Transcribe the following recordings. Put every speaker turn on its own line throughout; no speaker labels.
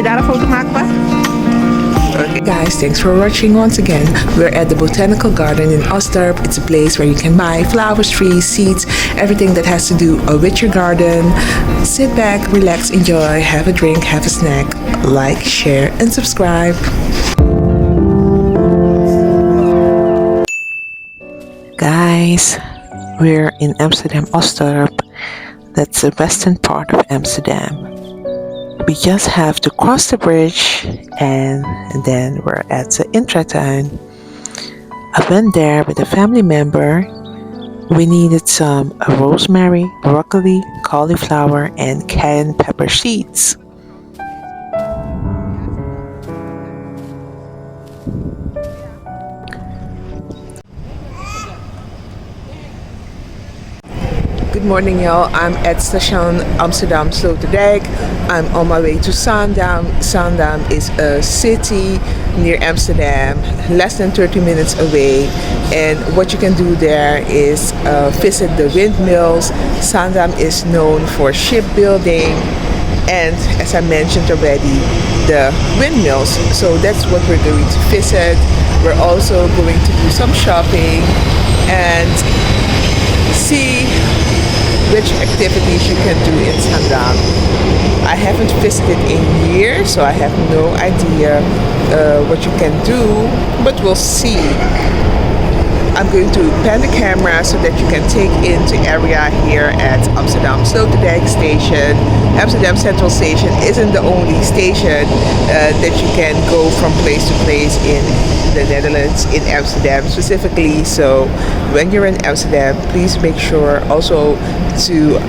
daar een foto maken van?
Okay guys, thanks for watching once again. We're at the Botanical Garden in Osdorp. It's a place where you can buy flowers, trees, seeds, everything that has to do with your garden. Sit back, relax, enjoy, have a drink, have a snack, like, share and subscribe. Guys, we're in Amsterdam Osdorp. That's the western part of Amsterdam. We just have to cross the bridge and then we're at the intratuin. I went there with a family member. We needed some rosemary, broccoli, cauliflower and cayenne pepper seeds. Good morning y'all, I'm at station Amsterdam Sloterdijk. I'm on my way to Zaandam. Zaandam is a city near Amsterdam, less than 30 minutes away, and what you can do there is visit the windmills. Zaandam is known for shipbuilding and, as I mentioned already, the windmills. So that's what we're going to visit. We're also going to do some shopping and see which activities you can do in Zaandam. I haven't visited in years, so I have no idea what you can do, but we'll see. I'm going to pan the camera so that you can take in the area here at Amsterdam Sloterdijk station. Amsterdam Central Station isn't the only station that you can go from place to place in the Netherlands, in Amsterdam specifically. So when you're in Amsterdam, please make sure also to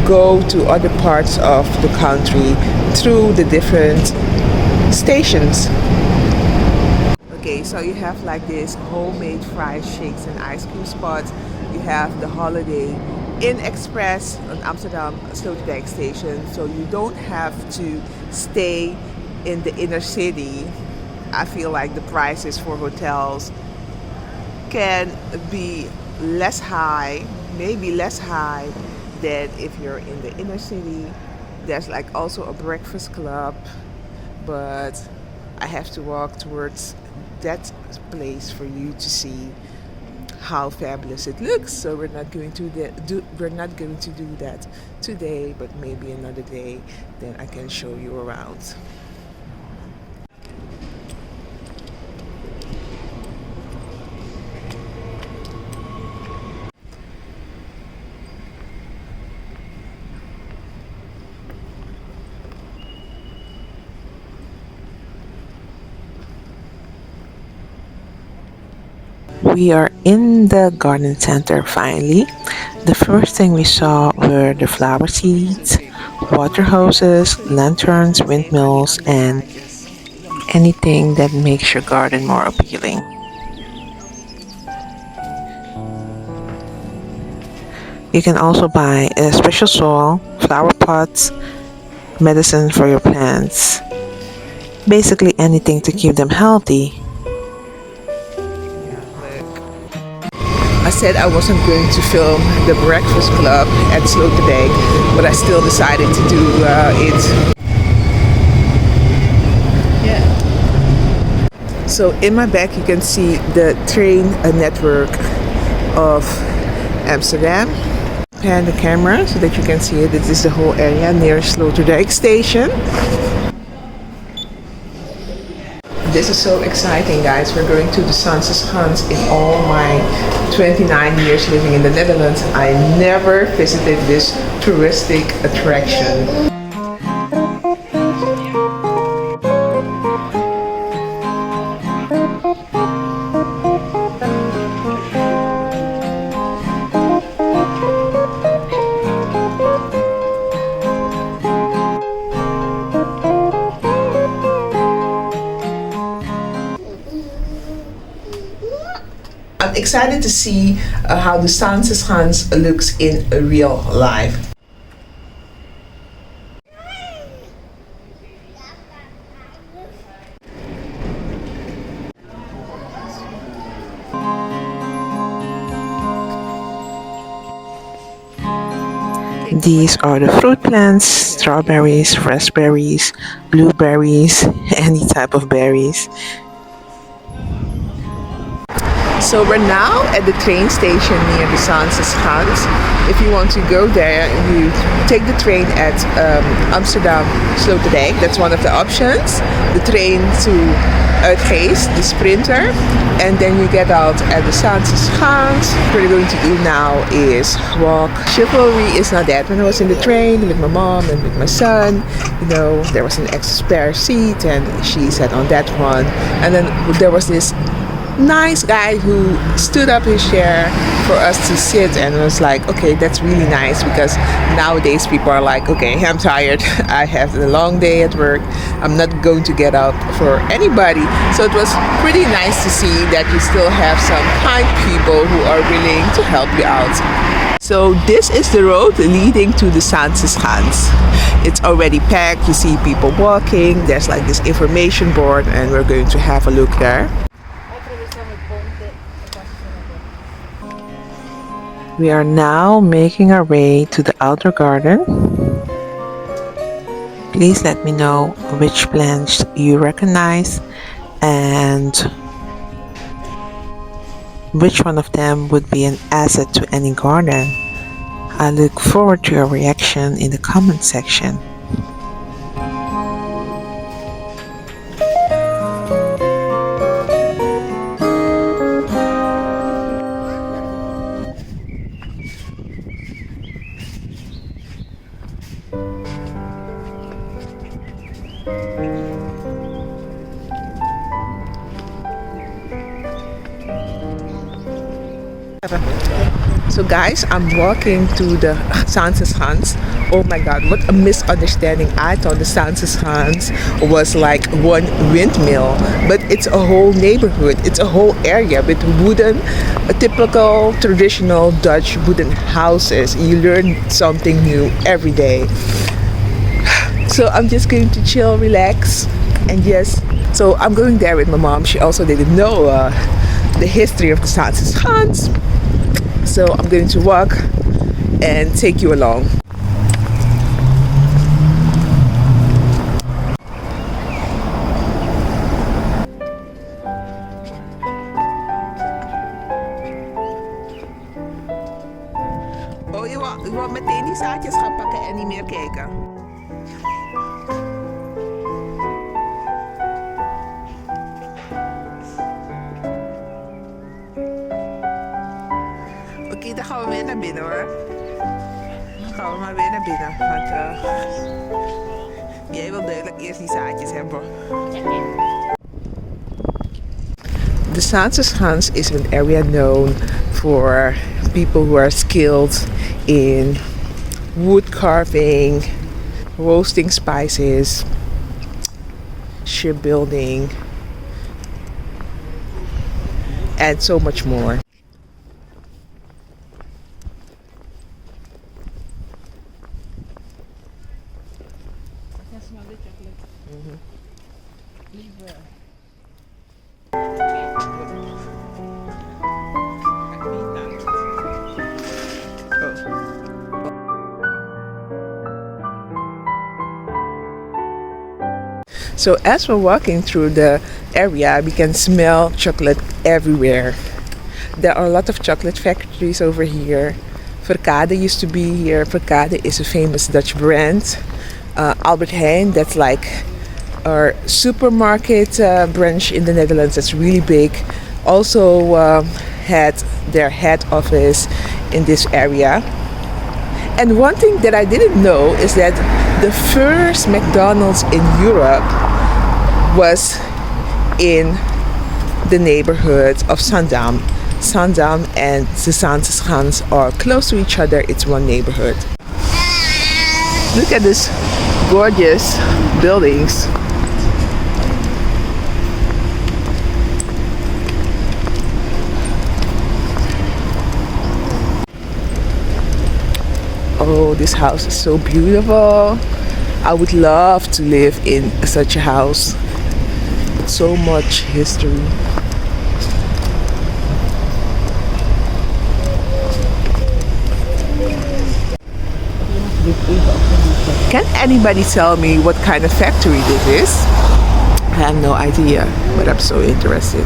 go to other parts of the country through the different stations. Okay, so you have like this homemade fried shakes and ice cream spots. You have the Holiday Inn Express on Amsterdam Sloterdijk station, so you don't have to stay in the inner city. I feel like the prices for hotels can be less high, maybe less high than if you're in the inner city. There's like also a breakfast club, but I have to walk towards that place for you to see how fabulous it looks. So we're not going to do that today, but maybe another day, then I can show you around. We are in the garden center finally. The first thing we saw were the flower seeds, water hoses, lanterns, windmills, and anything that makes your garden more appealing. You can also buy a special soil, flower pots, medicine for your plants, basically anything to keep them healthy. I said I wasn't going to film the breakfast club at Sloterdijk, but I still decided to do it. Yeah. So in my back you can see the train network of Amsterdam. Pan the camera so that you can see it. This is the whole area near Sloterdijk station. This is so exciting, guys. We're going to the Zaanse Schans. In all my 29 years living in the Netherlands, I never visited this touristic attraction. I'm excited to see how the Zaanse Schans looks in real life. These are the fruit plants: strawberries, raspberries, blueberries, any type of berries. So we're now at the train station near the Zaanse Schans. If you want to go there, you take the train at Amsterdam Sloterdijk. That's one of the options. The train to Uitgeest, the sprinter. And then you get out at the Zaanse Schans. What we're going to do now is walk. Chivalry is not that. When I was in the train with my mom and with my son, you know, there was an extra spare seat and she sat on that one. And then there was this nice guy who stood up his chair for us to sit, and was like, okay, that's really nice, because nowadays people are like, okay, I'm tired, I have a long day at work, I'm not going to get up for anybody. So it was pretty nice to see that you still have some kind people who are willing to help you out. So this is the road leading to the Zaanse Schans. It's already packed, you see people walking, there's like this information board, and we're going to have a look there. We are now making our way to the outdoor garden. Please let me know which plants you recognize and which one of them would be an asset to any garden. I look forward to your reaction in the comment section. So guys, I'm walking to the Zaanse Schans. Oh my god, what a misunderstanding. I thought the Zaanse Schans was like one windmill, but it's a whole neighborhood. It's a whole area with wooden, typical traditional Dutch wooden houses. You learn something new every day. So I'm just going to chill, relax, and yes. So I'm going there with my mom. She also didn't know the history of the Zaanse Schans. So I'm going to walk and take you along. Oh, je wil meteen die zaadjes gaan pakken en niet meer kijken. Oké, dan gaan we weer naar binnen hoor. Dan gaan we maar weer naar binnen. Want jij wil duidelijk eerst die zaadjes hebben. The Zaanse Schans is an area known for people who are skilled in wood carving, roasting spices, shipbuilding, and so much more. So as we're walking through the area, we can smell chocolate everywhere. There are a lot of chocolate factories over here. Verkade used to be here. Verkade is a famous Dutch brand. Albert Heijn, that's like our supermarket branch in the Netherlands, that's really big. Also had their head office in this area. And one thing that I didn't know is that the first McDonald's in Europe was in the neighborhood of Zaandam. Zaandam and the Zaanse Schans are close to each other. It's one neighborhood. Look at this gorgeous buildings. Oh, this house is so beautiful. I would love to live in such a house. So much history. Can anybody tell me what kind of factory this is? I have no idea, but I'm so interested.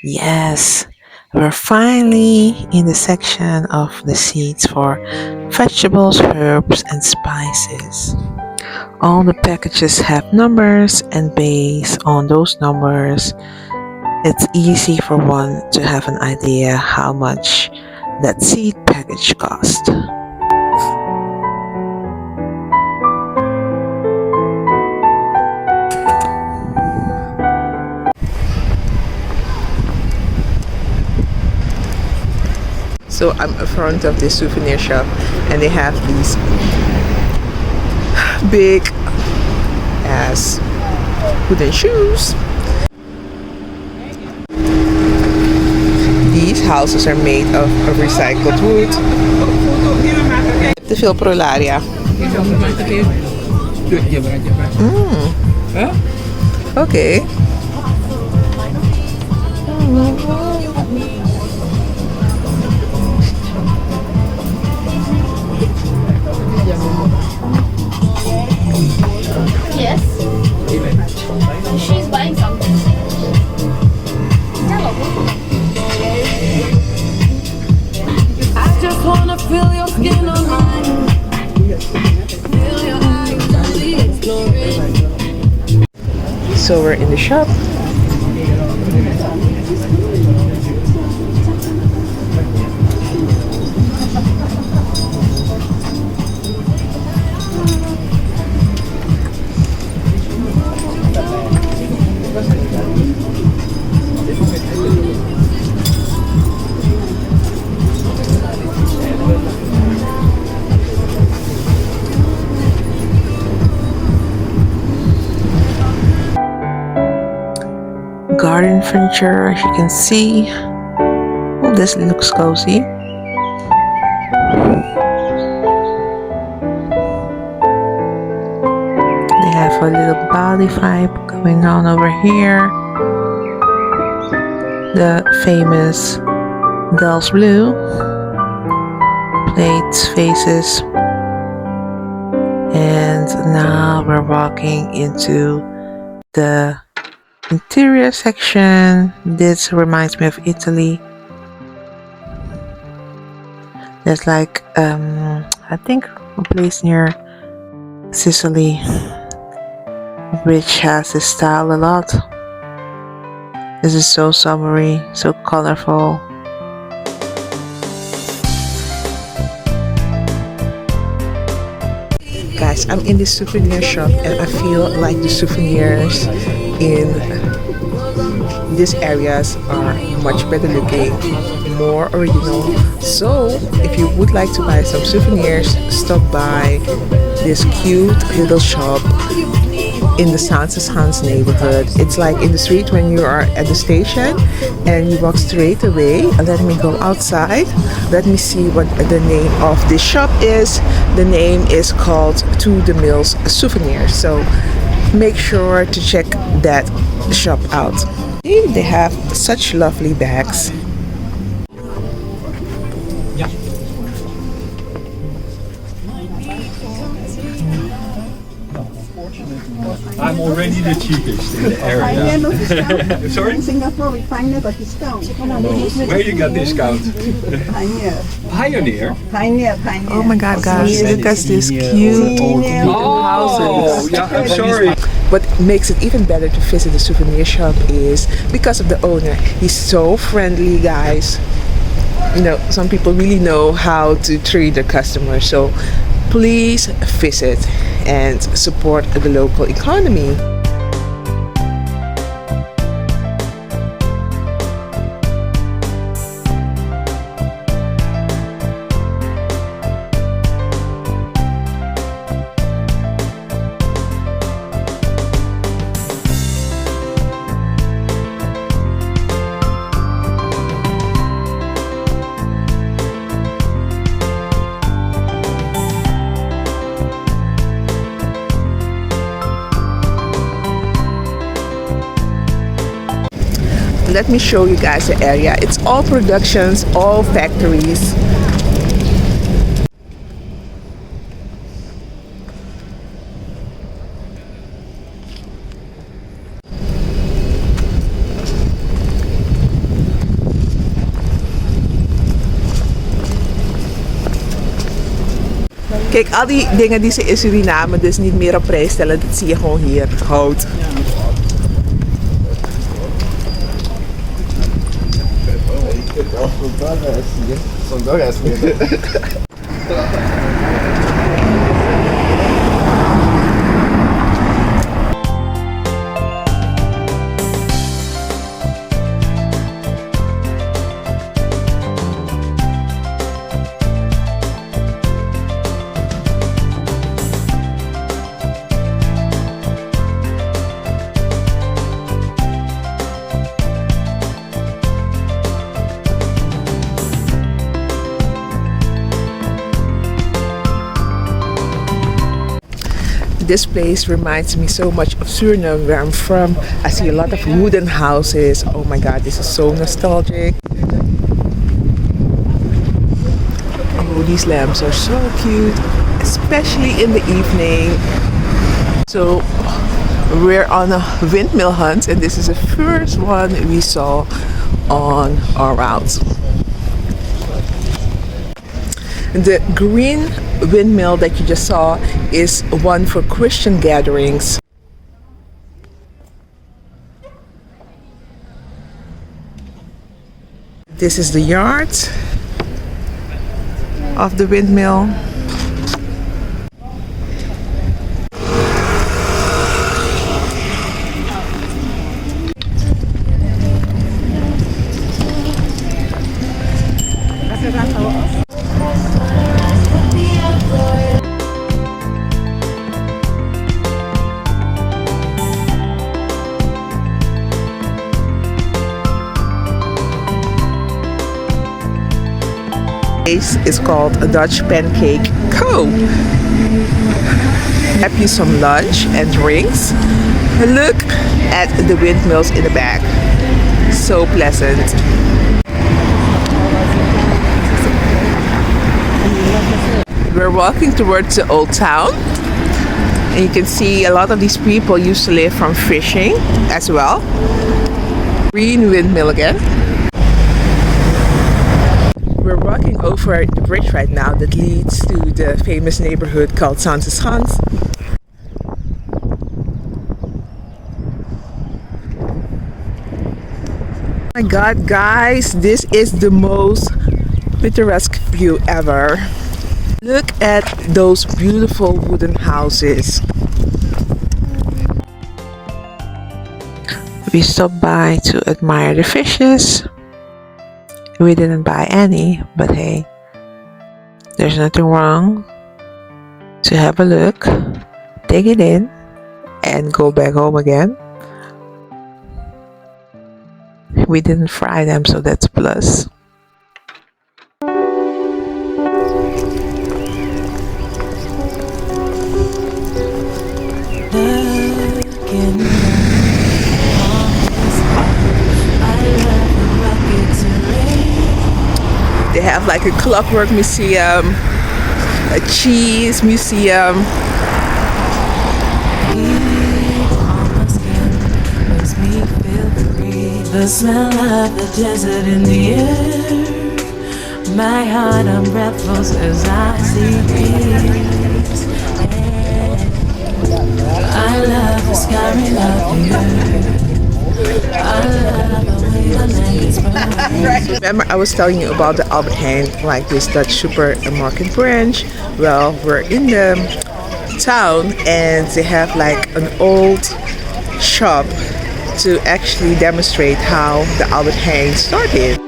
Yes, we're finally in the section of the seeds for vegetables, herbs, and spices. All the packages have numbers, and based on those numbers, it's easy for one to have an idea how much that seed package cost. So I'm in front of this souvenir shop, and they have these big ass wooden shoes. These houses are made of recycled wood. Te veel prolaria. Okay.
Yes. She's buying something. I just wanna feel your skin on mine. Feel your eyes on the exploring.
So we're in the shop. Garden furniture, as you can see. Oh, this looks cozy. They have a little body vibe going on over here. The famous Del's Blue plates, vases. And now we're walking into the interior section. This reminds me of Italy. There's like I think a place near Sicily which has this style a lot. This is so summery, so colorful. Guys, I'm in this souvenir shop and I feel like the souvenirs in these areas are much better looking, more original. So if you would like to buy some souvenirs, stop by this cute little shop in the Zaanse Schans neighborhood. It's like in the street when you are at the station and you walk straight away. Let me go outside. Let me see what the name of this shop is. The name is called To The Mills Souvenirs. So make sure to check that shop out. They have such lovely bags.
I'm already the cheapest in the area. Sorry?
In Singapore, we find never discount.
Where you got discount?
Pioneer.
Pioneer?
Pioneer.
Oh my god, guys, look at this cute houses.
Yeah, I'm sorry.
What makes it even better to visit the souvenir shop is because of the owner. He's so friendly, guys. You know, some people really know how to treat their customers. So please visit and support the local economy. let me show you guys the area. It's all productions, all factories. Kijk, al die dingen die ze in Suriname dus niet meer op prijs stellen, dat zie je gewoon hier. Hout. This place reminds me so much of Suriname, where I'm from. I see a lot of wooden houses. Oh my god, this is so nostalgic. Oh, these lamps are so cute, especially in the evening. So we're on a windmill hunt, and this is the first one we saw on our route. The green windmill that you just saw is one for Christian gatherings. This is the yard of the windmill. Is called a Dutch Pancake Co. Have you some lunch and drinks? Look at the windmills in the back. So pleasant. We're walking towards the old town, and you can see a lot of these people used to live from fishing as well. Green windmill again. We're walking over the bridge right now that leads to the famous neighborhood called Zaanse Schans. Oh my god, guys, this is the most picturesque view ever. Look at those beautiful wooden houses. We stopped by to admire the fishes. We didn't buy any, but hey, there's nothing wrong to have a look, take it in, and go back home again. We didn't fry them, so that's a plus. They have like a clockwork museum, a cheese museum.
The smell of the desert in the air. My heart unravels as I see peace. I love the sky, I love the earth. I love the way the land is burning.
Remember I was telling you about the Albert Heijn, like this Dutch supermarket branch? Well, we're in the town and they have like an old shop to actually demonstrate how the Albert Heijn started.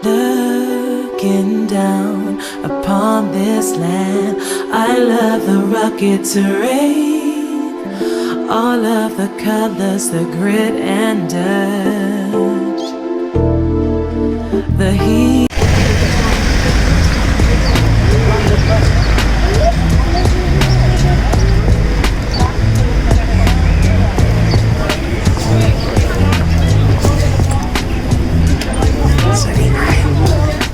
Looking down upon this land, I love the rugged terrain, all of the colors, the grit and dirt, the heat.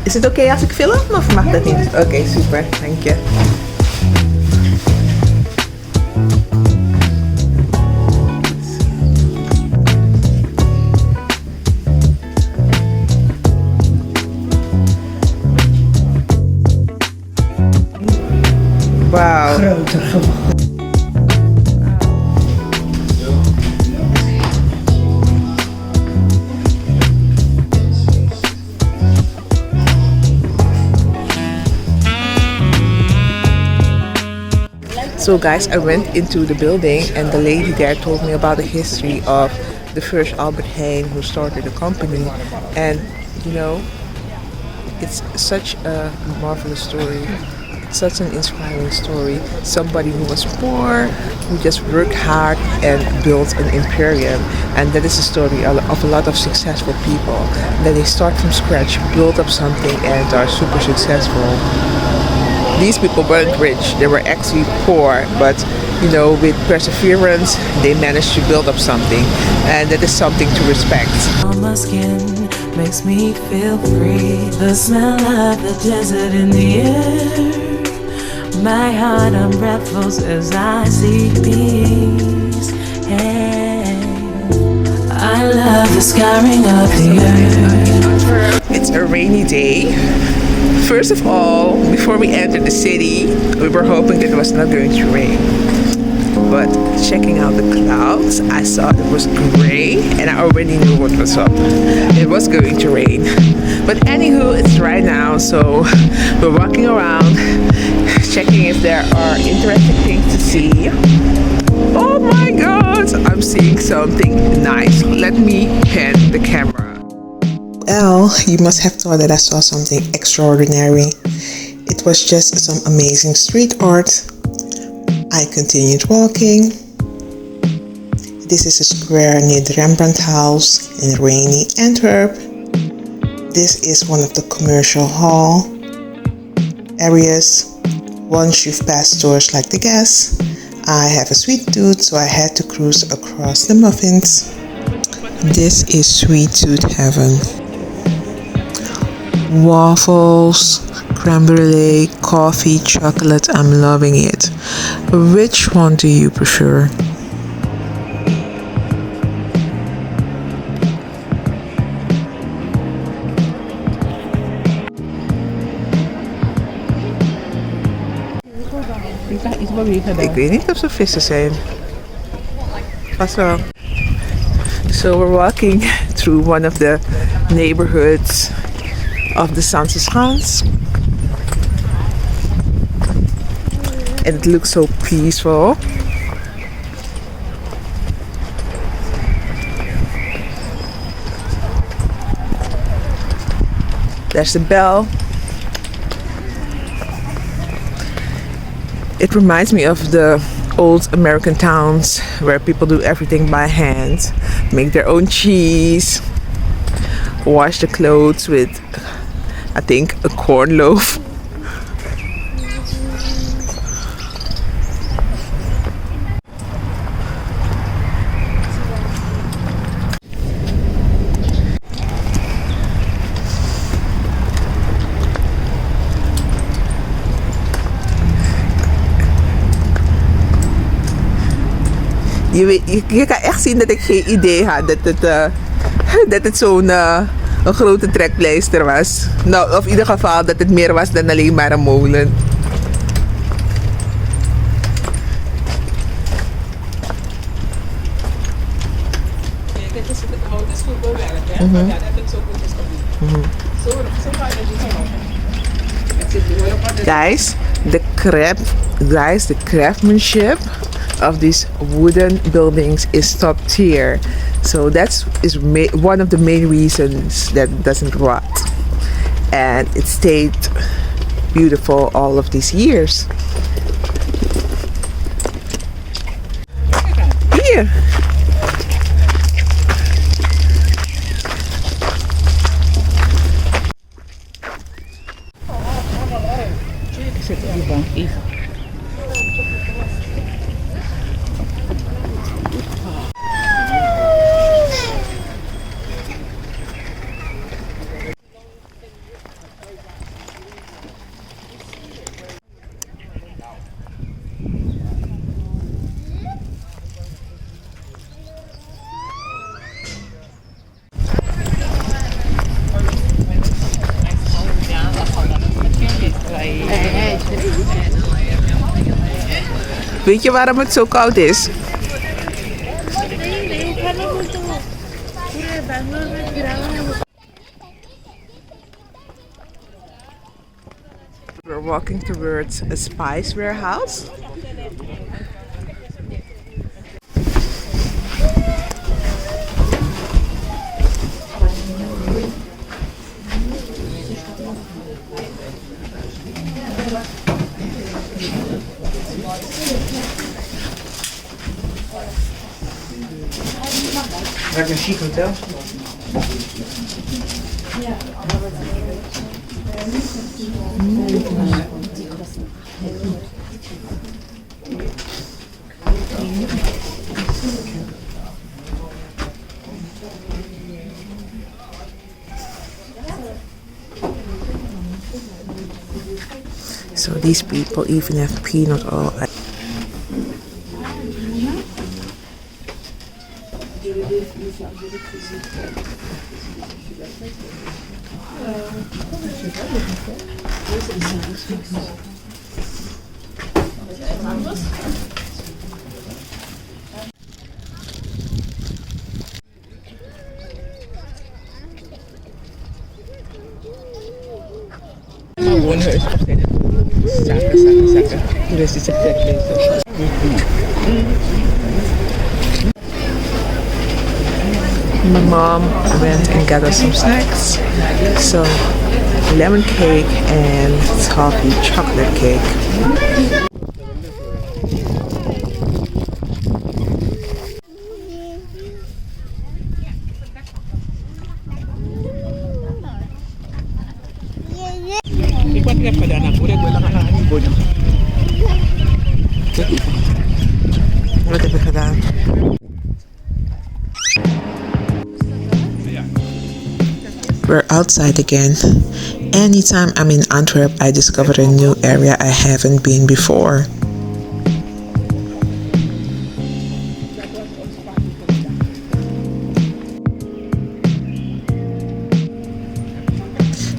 Is het oké als ik film of mag dat niet? Oké, super. Dank je. Wauw.
Groter geworden.
So guys, I went into the building and the lady there told me about the history of the first Albert Heijn who started the company. And you know, it's such a marvelous story, such an inspiring story. Somebody who was poor, who just worked hard and built an imperium. And that is the story of a lot of successful people. That they start from scratch, build up something and are super successful. These people weren't rich, they were actually poor, but you know, with perseverance, they managed to build up something, and that is something to respect.
On my skin makes me feel free. The smell of the desert in the air. My heart unravels as I see peace. Hey, I love the scarring of the earth.
It's a rainy day. First of all, before we entered the city, we were hoping that it was not going to rain. But checking out the clouds, I saw it was gray and I already knew what was up. It was going to rain. But anywho, it's right now, so we're walking around, checking if there are interesting things to see. Oh my god, I'm seeing something nice. Let me pan the camera. Well, you must have thought that I saw something extraordinary. It was just some amazing street art. I continued walking. This is a square near the Rembrandt House in rainy Antwerp. This is one of the commercial hall areas. Once you've passed stores like the Gas, I have a sweet tooth, so I had to cruise across the muffins. This is sweet tooth heaven. Waffles, creme brulee, coffee, chocolate, I'm loving it. Which one do you prefer? Ik weet niet of ze vissen zijn. Vast wel. So we're walking through one of the neighborhoods of the Zaanse Schans. And it looks so peaceful. There's the bell. It reminds me of the old American towns where people do everything by hand, make their own cheese, wash the clothes with, I think, a corn loaf. Je kan echt zien dat ik geen idee had dat het zo'n een grote trekpleister was. Nou, of in ieder geval dat het meer was dan alleen maar een molen. Guys, the craftsmanship of these wooden buildings is top tier. So that is one of the main reasons that it doesn't rot. And it stayed beautiful all of these years. Here. Weet je waarom het zo koud is? We're walking towards a spice warehouse.
Like een chic hotel.
So these people even have peanut oil.
Dus het is echt
My mom went and got us some snacks. So lemon cake and toffee chocolate cake.
Ik wat heb gedaan, dan moet ik wel gaan aan die bodem.
Wat heb je gedaan? We're outside again. Anytime I'm in Antwerp, I discover a new area I haven't been before.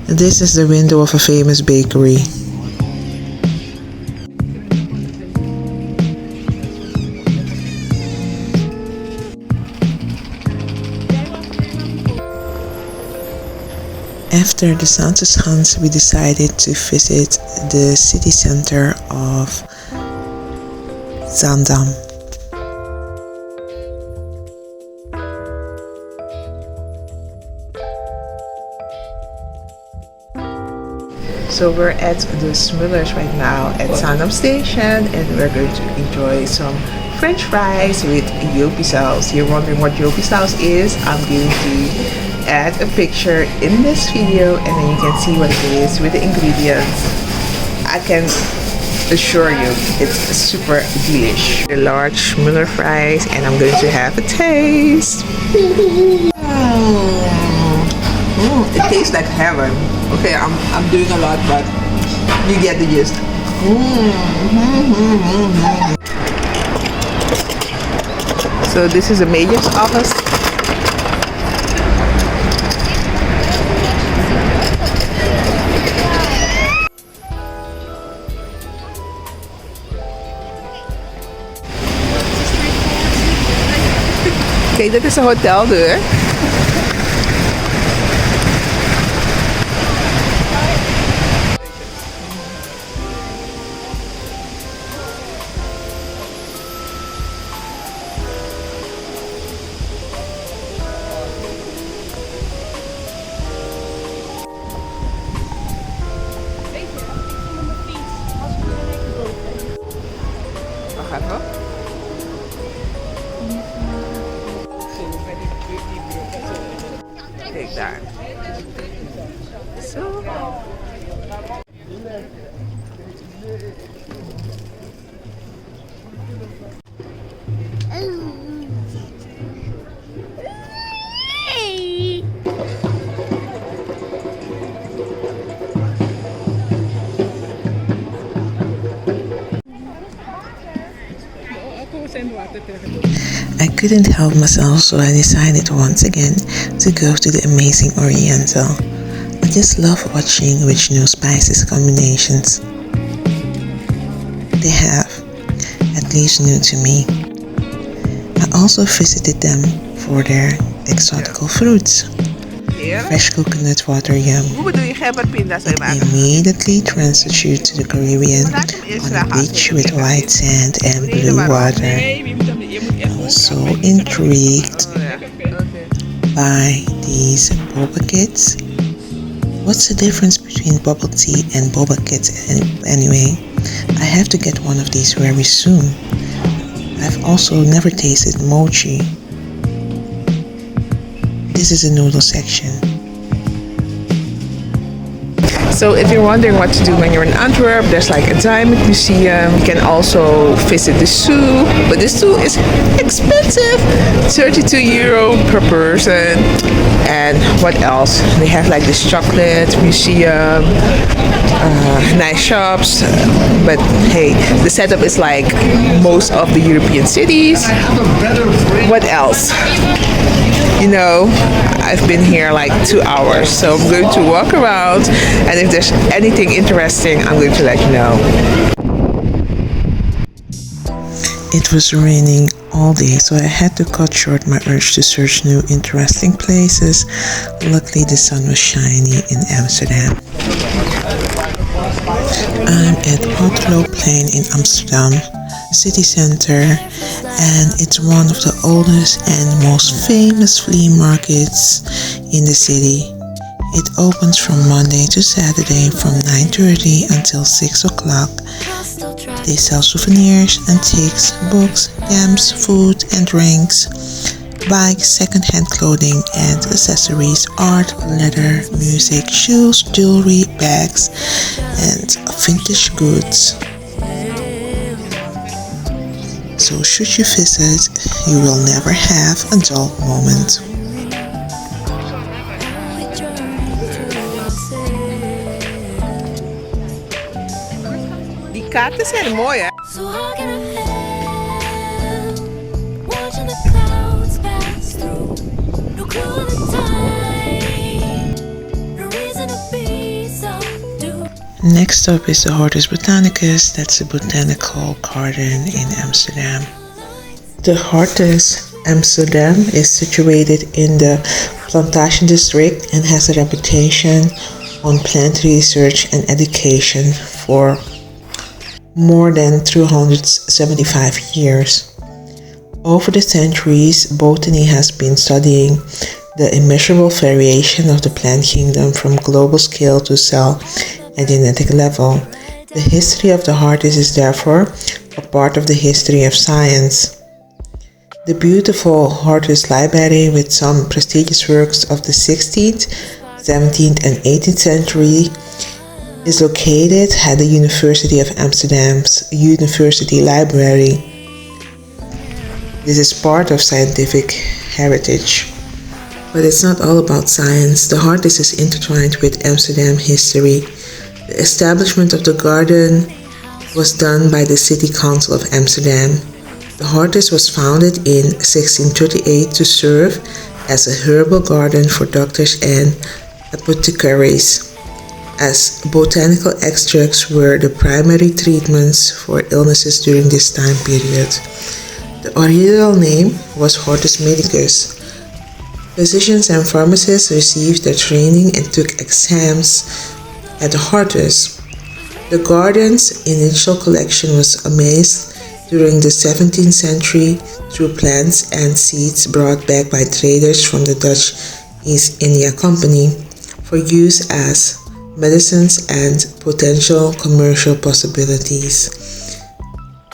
This is the window of a famous bakery. After the Zaanse Schans, we decided to visit the city center of Zaandam. So we're at the Smullers right now at Zaandam Station, and we're going to enjoy some French fries with Yopi sauce. You're wondering what Yopi sauce is? I'm going to add a picture in this video, and then you can see what it is with the ingredients. I can assure you it's super delish. The large Smuller fries, and I'm going to have a taste. It tastes like heaven. Okay, I'm doing a lot, but you get the gist. So this is the mayor's office. Kijk, dit is een hoteldeur. Wacht even. Kijk daar. Zo. I couldn't help myself, so I decided once again to go to the amazing Oriental. I just love watching which new spices combinations they have. At
completely new to me. I also visited them for their exotical fruits. Fresh coconut water, yum. It immediately transports you to the Caribbean on a beach with white sand and blue water. I was so intrigued by these boba kits. What's the difference between bubble tea and boba kits anyway? I have to get one of these very soon. I've also never tasted mochi. This is the noodle section.
So if you're wondering what to do when you're in Antwerp, there's like a diamond museum. You can also visit the zoo, but the zoo is expensive, €32 per person. And what else? They have like this chocolate museum, nice shops. But hey, the setup is like most of the European cities. What else? You know, I've been here like 2 hours, so I'm going to walk around, and if there's anything interesting, I'm going to let you know.
It was raining all day, so I had to cut short my urge to search new interesting places. Luckily, the sun was shiny in Amsterdam. I'm at Potloodplein in Amsterdam city center, and it's one of the oldest and most famous flea markets in the city. It opens from Monday to Saturday from 9:30 until 6 o'clock. They sell souvenirs, antiques, books, games, food and drinks, bikes, second-hand clothing and accessories, art, leather, music, shoes, jewelry, bags, and vintage goods. So should you visit, you will never have a dull moment.
Die kaarten zijn mooi, hè?
So how can I help watching the clouds pass through? No clue the time, no reason to be subdued.
Next up is the Hortus Botanicus. That's a botanical garden in Amsterdam. The Hortus Amsterdam is situated in the plantation district and has a reputation on plant research and education for more than 275 years. Over the centuries, botany has been studying the immeasurable variation of the plant kingdom from global scale to cell and genetic level. The history of the Hortus is therefore a part of the history of science. The beautiful Hortus Library, with some prestigious works of the 16th, 17th and 18th century, is located at the University of Amsterdam's University Library. This is part of scientific heritage. But it's not all about science. The Hortus is intertwined with Amsterdam history. The establishment of the garden was done by the City Council of Amsterdam. The Hortus was founded in 1638 to serve as a herbal garden for doctors and apothecaries, as botanical extracts were the primary treatments for illnesses during this time period. The original name was Hortus Medicus. Physicians and pharmacists received their training and took exams at the Hortus. The garden's initial collection was amassed during the 17th century through plants and seeds brought back by traders from the Dutch East India Company for use as medicines and potential commercial possibilities.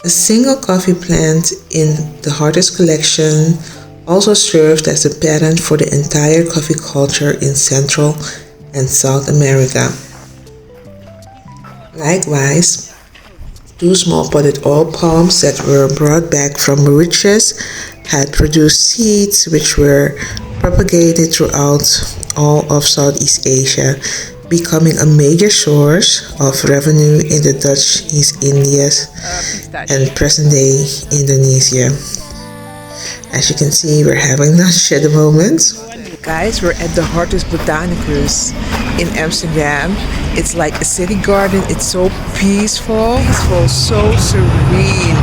A single coffee plant in the Hortus collection also served as a pattern for the entire coffee culture in Central and South America. Likewise, 2 small potted oil palms that were brought back from Mauritius had produced seeds which were propagated throughout all of Southeast Asia, becoming a major source of revenue in the Dutch East Indies and present-day Indonesia. As you can see, we're having lunch at the moment.
Guys, we're at the Hortus Botanicus in Amsterdam. It's like a city garden. It's so peaceful, so serene.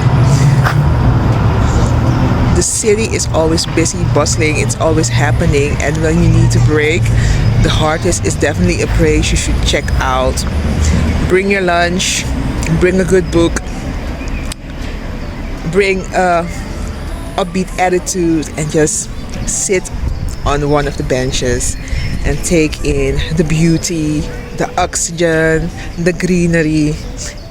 city is always busy, bustling, it's always happening, and when you need to break, the Hortus is definitely a place you should check out. Bring your lunch, bring a good book, bring a upbeat attitude, and just sit on one of the benches and take in the beauty, the oxygen, the greenery,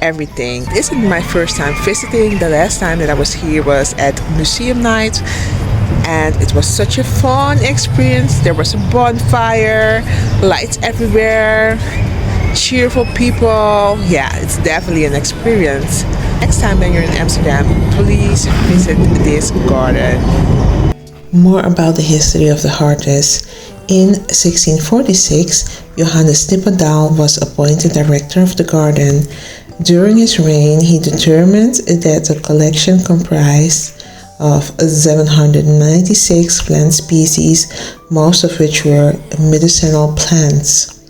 everything. This is my first time visiting. The last time that I was here was at museum night, and it was such a fun experience. There was a bonfire, lights everywhere, cheerful people. Yeah, it's definitely an experience. Next time when you're in Amsterdam, please visit this garden.
More about the history of the Hortus. In 1646, Johannes Knippendaal was appointed director of the garden. During his reign, he determined that the collection comprised of 796 plant species, most of which were medicinal plants.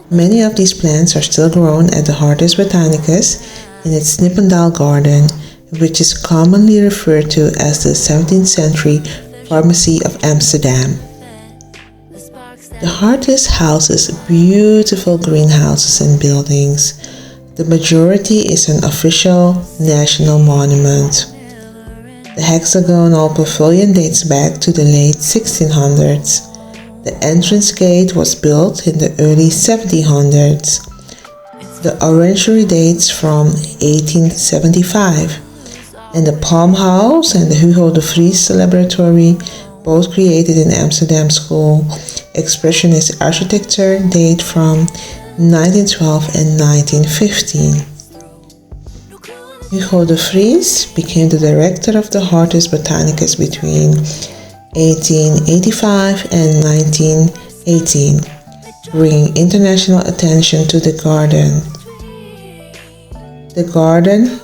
Many of these plants are still grown at the Hortus Botanicus in its Knippendaal garden, which is commonly referred to as the 17th century pharmacy of Amsterdam. The Hortus houses beautiful greenhouses and buildings. The majority is an official national monument. The hexagonal pavilion dates back to the late 1600s. The entrance gate was built in the early 1700s. The orangery dates from 1875. And the Palm House and the Hugo de Vries Laboratory, both created in Amsterdam School Expressionist architecture, date from 1912 and 1915. Hugo de Vries became the director of the Hortus Botanicus between 1885 and 1918, bringing international attention to the garden. The garden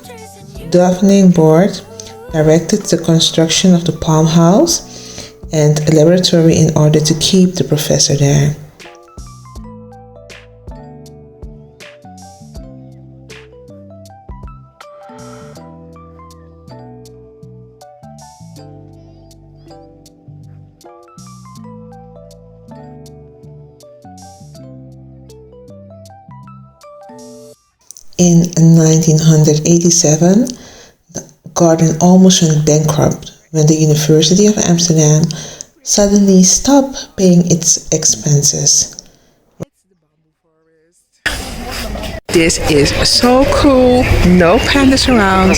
governing board directed the construction of the Palm House and a laboratory in order to keep the professor there. In 1987, the garden almost went bankrupt when the University of Amsterdam suddenly stopped paying its expenses.
This is so cool. No pandas around.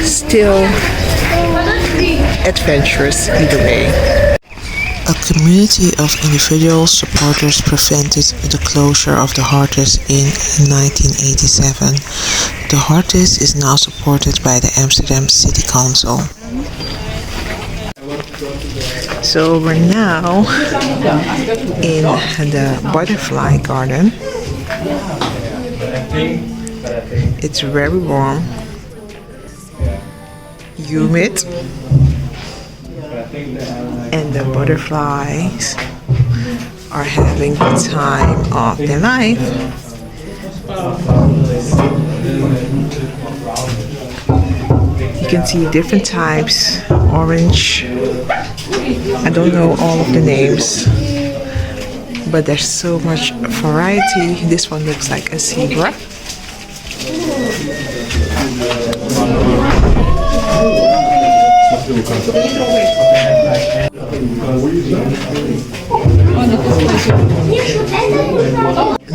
Still adventurous either way.
A community of individual supporters prevented the closure of the Hortus in 1987. The Hortus is now supported by the Amsterdam City Council.
So we're now in the butterfly garden. It's very warm, humid, and the butterflies are having the time of their life. You can see different types, orange. I don't know all of the names, but there's so much variety. This one looks like a zebra.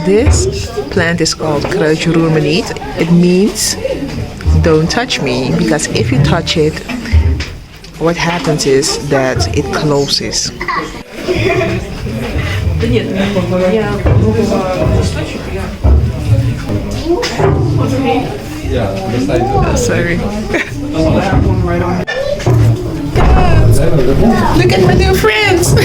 This plant is called kruidje roer me niet. It means don't touch me, because if you touch it, what happens is that it closes. Sorry. Look at my new friends.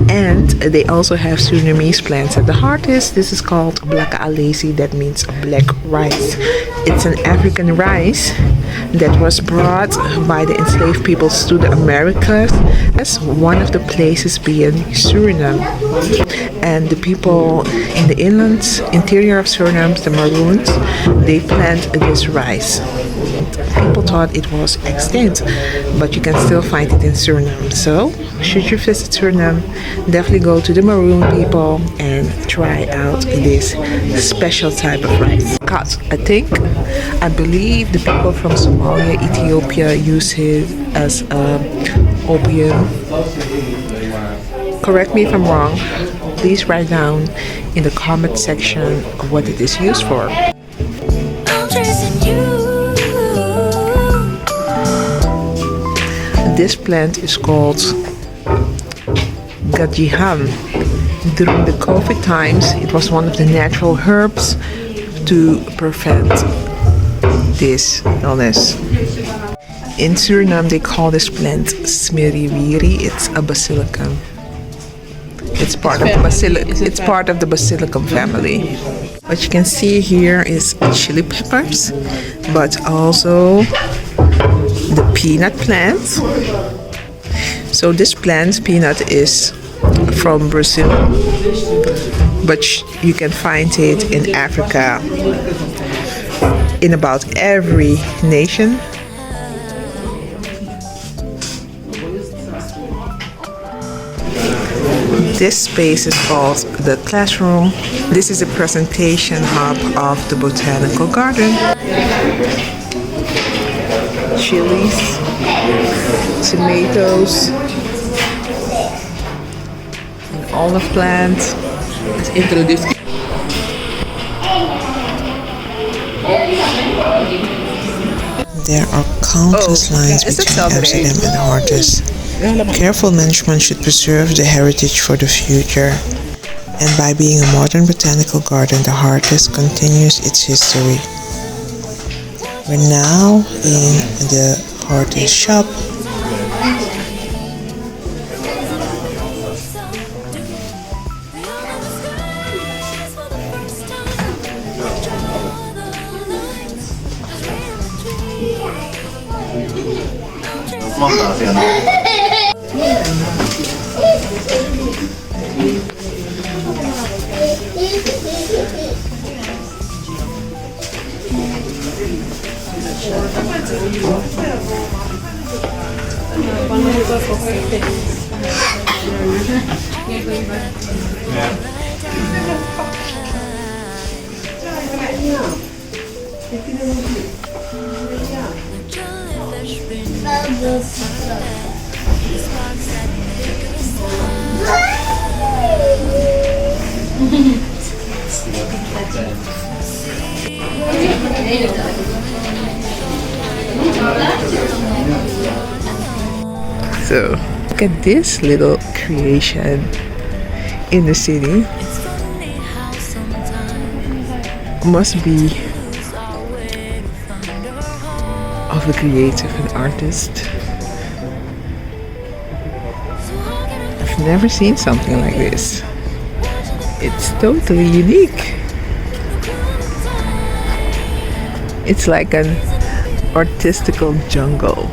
And they also have Surinamese plants at the Hortus. This is called Black Alesi, that means black rice. It's an African rice that was brought by the enslaved peoples to the Americas. That's one of the places being Suriname. And the people in the interior of Suriname, the Maroons, they plant this rice. People thought it was extinct, but you can still find it in Suriname. So, should you visit Suriname, definitely go to the Maroon people and try out this special type of rice. Because I believe the people from Somalia, Ethiopia use it as opium. Correct me if I'm wrong. Please write down in the comment section what it is used for. This plant is called Gajiham. During the COVID times, it was one of the natural herbs to prevent this illness. In Suriname, they call this plant Smiriwiri. It's a basilicum. It's part of the basilicum family. What you can see here is chili peppers, but also the peanut plant. So this plant, peanut, is from Brazil, but you can find it in Africa in about every nation. This space is called the classroom. This is a presentation hub of the botanical garden. Chilies, tomatoes, an olive plant. Let's introduce.
There are countless lines between Amsterdam and Hortus. Careful management should preserve the heritage for the future. And by being a modern botanical garden, the Hortus continues its history. We're now in the Hortus shop.
So, look at this little creation in the city. Must be of a creative and artist. I've never seen something like this. It's totally unique. It's like an artistical jungle.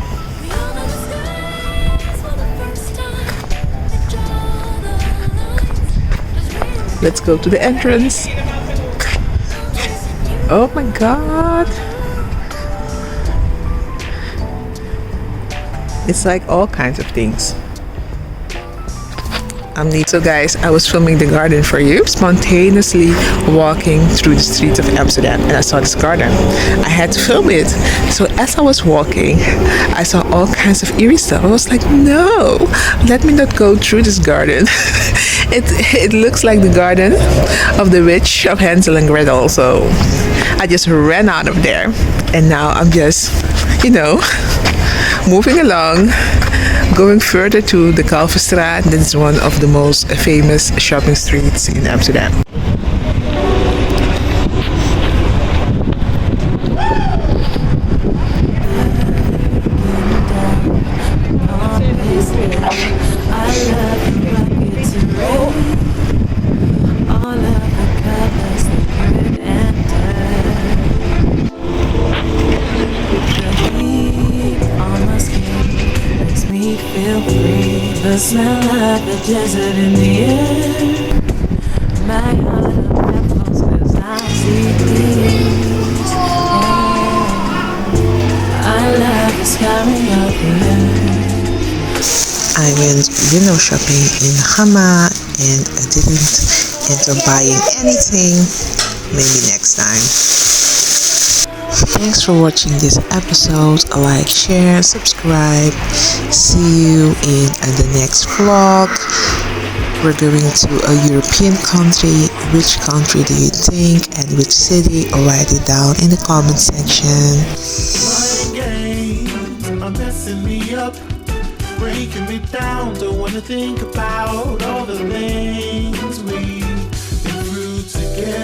Let's go to the entrance. Oh my god. It's like all kinds of things. So guys, I was filming the garden for you, spontaneously walking through the streets of Amsterdam, and I saw this garden. I had to film it. So as I was walking, I saw all kinds of eerie stuff. I was like, no, let me not go through this garden. It looks like the garden of the witch of Hansel and Gretel. So I just ran out of there, and now I'm just, moving along, going further to the Kalverstraat. This is one of the most famous shopping streets in Amsterdam.
the smell of the desert in the air. My heart unravels as I see things. I love the scarring of the earth.
I went window shopping in Hama and I didn't end up buying anything. Maybe next time. Thanks for watching this episode. Like, share, subscribe. See you in the next vlog. We're going to a European country. Which country do you think and which city? Write it down in the comment section.
Are messing me up, breaking me down. Don't wanna think about all the things we've been through together.